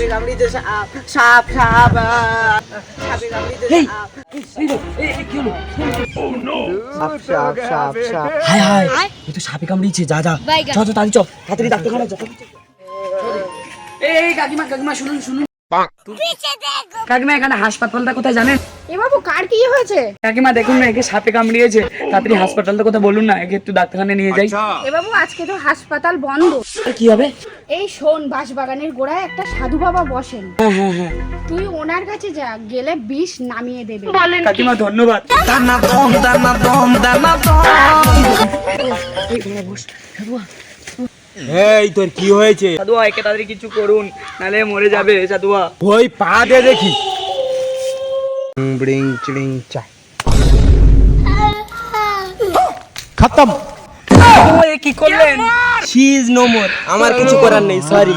সাপে কামড়িয়েছে, সাপ সাপ সাপ সাপে কামড়িয়েছে, সাপ সাপ সাপ। হায় হায়, এই তো সাপে কামড়িয়েছে। যা যা, চল চল তাড়াতাড়ি চল, তাড়াতাড়ি ডাক্তারখানা চল। এই কাকিমা কাকিমা শুনুন শুনুন, কাকিমা এখানে হাসপাতালটা কোথায় জানেন? এ বাবু কার কি হয়েছে? কাকিমা দেখুন না, একে সাপে কামড়িয়েছে, তাড়াতাড়ি হাসপাতালটা কোথায় বলুন না, একে একটু ডাক্তারখানে নিয়ে যাই। এ বাবু আজকে তো হাসপাতাল বন্ধ। কি হবে? এই শোন, বাঁশবাগানের গোড়ায় একটা সাধু বাবা বসেন, হ্যাঁ হ্যাঁ হ্যাঁ, তুই ওনার কাছে যা, গেলে বিষ নামিয়ে দেবে। কাকিমা ধন্যবাদ। এই তোর কি হয়েছে? সাধুয়া, একে তাড়াতাড়ি কিছু করুন, নালে মরে যাবে সাধুয়া। ওই পা দে দেখি। ব্রিং চিড়িং চা খতম। ও, এ কি করলেন? She is no more. আমার কিছু করার নেই, সরি।